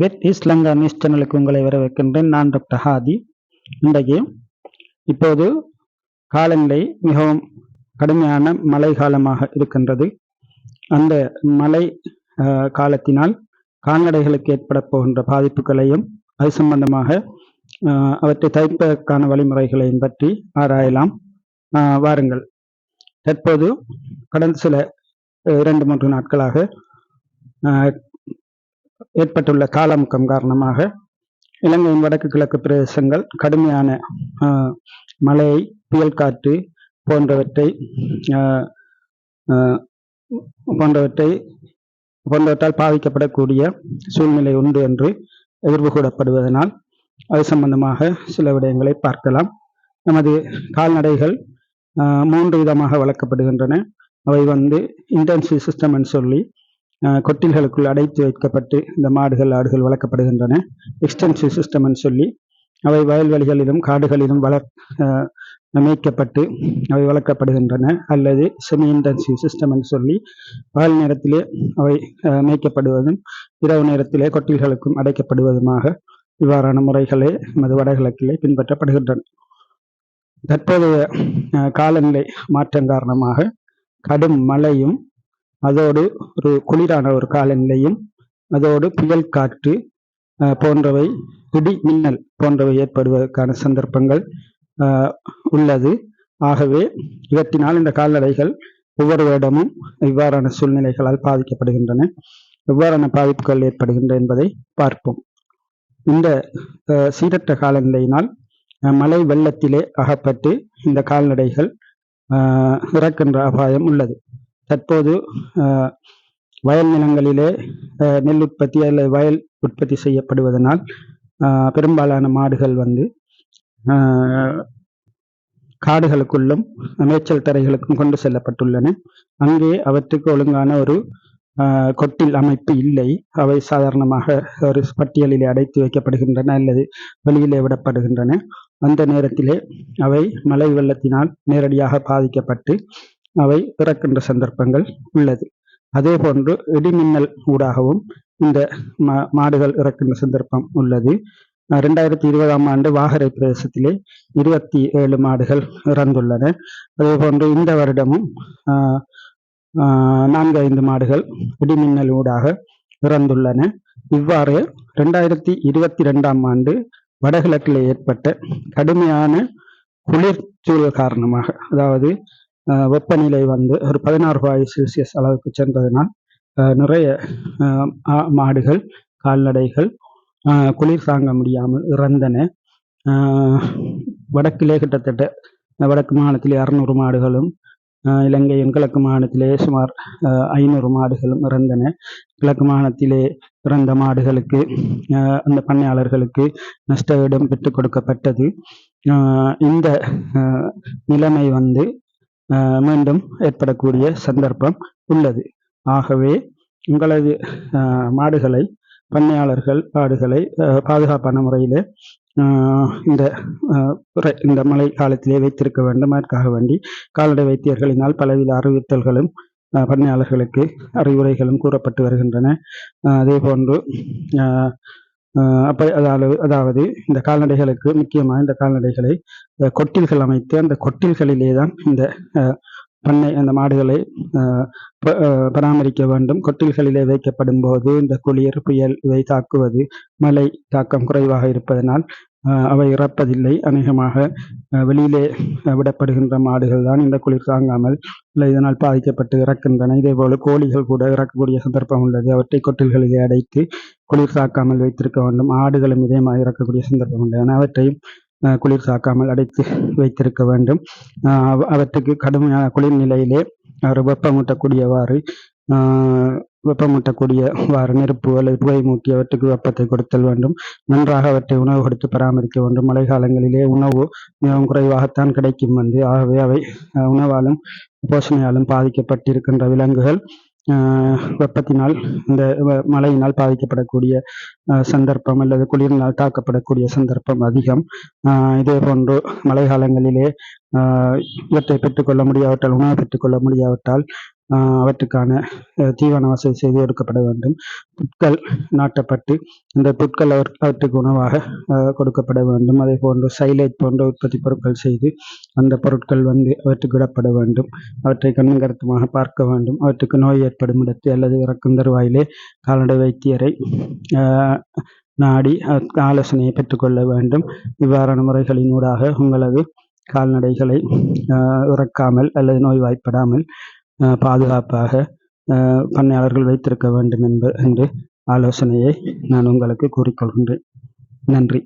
Bed இஸ்லங்கா news சேனலுக்கு உங்களை வரவேற்கின்றேன். நான் டாக்டர் ஹாதி. இன்றைக்கு இப்போது காலநிலை மிகவும் கடுமையான மழை காலமாக இருக்கின்றது. அந்த மழை காலத்தினால் கால்நடைகளுக்கு ஏற்பட போகின்ற பாதிப்புகளையும் அது சம்பந்தமாக அவற்றை தவிர்ப்பதற்கான வழிமுறைகளையும் பற்றி ஆராயலாம். வாருங்கள். தற்போது கடந்த சில 2-3 நாட்களாக ஏற்பட்டுள்ள காலமுக்கம் காரணமாக இலங்கையின் வடக்கு கிழக்கு பிரதேசங்கள் கடுமையான மழை, புயல் காற்று போன்றவற்றால் பாதிக்கப்படக்கூடிய சூழ்நிலை உண்டு என்று எதிர்வு கூறப்படுவதனால் அது சம்பந்தமாக சில விடயங்களை பார்க்கலாம். நமது கால்நடைகள் 3 விதமாக வளர்க்கப்படுகின்றன. அவை இன்டென்சிவ் சிஸ்டம் என்று சொல்லி கொட்டில்களுக்குள் அடைத்து வைக்கப்பட்டு இந்த மாடுகள் ஆடுகள் வளர்க்கப்படுகின்றன. எக்ஸ்டென்சிவ் சிஸ்டம் என்று சொல்லி அவை வயல்வெளிகளிலும் காடுகளிலும் மேய்க்கப்பட்டு அவை வளர்க்கப்படுகின்றன. அல்லது செமி இன்டென்சிவ் சிஸ்டம் என்று சொல்லி பகல் நேரத்திலே அவை மேய்க்கப்படுவதும் இரவு நேரத்திலே கொட்டில்களுக்கும் அடைக்கப்படுவதுமாக இவ்வாறான முறைகளே நமது வடகிழக்கிலே பின்பற்றப்படுகின்றன. தற்போதைய காலநிலை மாற்றம் காரணமாக கடும் மழையும் அதோடு ஒரு குளிரான ஒரு காலநிலையும் அதோடு புயல் காற்று போன்றவை, இடி மின்னல் போன்றவை ஏற்படுவதற்கான சந்தர்ப்பங்கள் உள்ளது. ஆகவே இவற்றினால் இந்த கால்நடைகள் ஒவ்வொரு வருடமும் இவ்வாறான சூழ்நிலைகளால் பாதிக்கப்படுகின்றன. எவ்வாறான பாதிப்புகள் ஏற்படுகின்றன என்பதை பார்ப்போம். இந்த சீரற்ற காலநிலையினால் மழை வெள்ளத்திலே அகப்பட்டு இந்த கால்நடைகள் இறக்கின்ற அபாயம் உள்ளது. தற்போது வயல் நிலங்களிலே நெல் உற்பத்தி அல்லது வயல் உற்பத்தி செய்யப்படுவதனால் பெரும்பாலான மாடுகள் காடுகளுக்குள்ளும் மேய்ச்சல் தரைகளுக்கும் கொண்டு செல்லப்பட்டுள்ளன. அங்கே அவற்றுக்கு ஒழுங்கான ஒரு கொட்டில் அமைப்பு இல்லை. அவை சாதாரணமாக ஒரு பட்டியலிலே அடைத்து வைக்கப்படுகின்றன அல்லது வெளியிலே விடப்படுகின்றன. அந்த நேரத்திலே அவை மழை வெள்ளத்தினால் நேரடியாக பாதிக்கப்பட்டு அவை இறக்கின்ற சந்தர்ப்பங்கள் உள்ளது. அதே போன்று இடிமின்னல் ஊடாகவும் இந்த மாடுகள் இறக்கின்ற சந்தர்ப்பம் உள்ளது. 2020ஆம் ஆண்டு வாகரை பிரதேசத்திலே 27 மாடுகள் இறந்துள்ளன. அதே போன்று இந்த வருடமும் 4-5 மாடுகள் இடிமின்னல் ஊடாக இறந்துள்ளன. இவ்வாறு 2022ஆம் ஆண்டு வடகிழக்கிலே ஏற்பட்ட கடுமையான குளிர்ச்சூழல் காரணமாக, அதாவது வெப்பநிலை ஒரு 16°C அளவுக்கு சென்றதனால் நிறைய மாடுகள் கால்நடைகள் குளிர் தாங்க முடியாமல் இறந்தன. வடக்கிலே கிட்டத்தட்ட வடக்கு மாகாணத்திலே 600 மாடுகளும் இலங்கையின் கிழக்கு மாகாணத்திலே சுமார் 500 மாடுகளும் இறந்தன. கிழக்கு மாகாணத்திலே இறந்த மாடுகளுக்கு அந்த பண்ணையாளர்களுக்கு நஷ்டஈடும் பெற்றுக் கொடுக்கப்பட்டது. இந்த நிலைமை மீண்டும் ஏற்படக்கூடிய சந்தர்ப்பம் உள்ளது. ஆகவே உங்களது மாடுகளை, பண்ணையாளர்கள் ஆடுகளை பாதுகாப்பான முறையிலே இந்த மழை காலத்திலே வைத்திருக்க வேண்டும். அதற்காக வேண்டி கால்நடை வைத்தியர்களினால் பலவித அறிவுறுத்தல்களும் பண்ணையாளர்களுக்கு அறிவுரைகளும் கூறப்பட்டு வருகின்றன. அதே போன்று அதாவது இந்த கால்நடைகளுக்கு முக்கியமாக இந்த கால்நடைகளை கொட்டில்கள் அமைத்து அந்த கொட்டில்களிலே தான் அந்த மாடுகளை பராமரிக்க வேண்டும். கொட்டில்களிலே வைக்கப்படும் போது இந்த குளிர் புயல் இவை தாக்குவது, மழை தாக்கம் குறைவாக இருப்பதனால் அவை இறப்பதில்லை. அநேகமாக வெளியிலே விடப்படுகின்ற மாடுகள் தான் இந்த குளிர் தாங்காமல் இதனால் பாதிக்கப்பட்டு இறக்கின்றன. இதே போல கோழிகள் கூட இறக்கக்கூடிய சந்தர்ப்பம் உள்ளது. அவற்றை கொட்டில்களிலே அடைத்து குளிர் தாக்காமல் வைத்திருக்க வேண்டும். ஆடுகளும் இதே மாதிரி இறக்கக்கூடிய சந்தர்ப்பம் உள்ளது. அவற்றையும் குளிர் தாக்காமல் அடைத்து வைத்திருக்க வேண்டும். அவற்றுக்கு கடுமையான குளிர் நிலையிலே வெப்பமூட்டக்கூடியவாறு நெருப்பு அல்லது புகை மூட்டி அவற்றுக்கு வெப்பத்தை கொடுத்தல் வேண்டும். நன்றாக அவற்றை உணவு கொடுத்து பராமரிக்க வேண்டும். மழை காலங்களிலே உணவு மிகவும் குறைவாகத்தான் கிடைக்கும். ஆகவே அவை உணவாலும் போஷணையாலும் பாதிக்கப்பட்டிருக்கின்ற விலங்குகள் வெப்பத்தினால் இந்த மழையினால் பாதிக்கப்படக்கூடிய சந்தர்ப்பம் அல்லது குளிரினால் தாக்கப்படக்கூடிய சந்தர்ப்பம் அதிகம். இதே போன்று மழை காலங்களிலே இவற்றை பெற்றுக்கொள்ள முடியாவிட்டால், உணவு பெற்றுக்கொள்ள முடியாவிட்டால் அவற்றுக்கான தீவன வசதி செய்து கொடுக்கப்பட வேண்டும். புட்கள் நாட்டப்பட்டு இந்த புட்கள் அவற்றுக்கு உணவாக கொடுக்கப்பட வேண்டும். அதே போன்று சைலேஜ் போன்ற உற்பத்தி பொருட்கள் செய்து அந்த பொருட்கள் அவற்றுக்கு விடப்பட வேண்டும். அவற்றை கண்ணும் கருத்துமாக பார்க்க வேண்டும். அவற்றுக்கு நோய் ஏற்படும் இடத்தில் அல்லது இறக்கும் தருவாயிலே கால்நடை வைத்தியரை நாடி ஆலோசனையை பெற்றுக்கொள்ள வேண்டும். இவ்வாறான முறைகளின் ஊடாக உங்களது கால்நடைகளை இறக்காமல் அல்லது நோய்வாய்ப்படாமல் பாதுகாப்பாக பண்ணையாளர்கள் வைத்திருக்க வேண்டும் என்று ஆலோசனையை நான் உங்களுக்கு கூறிக்கொள்கின்றேன். நன்றி.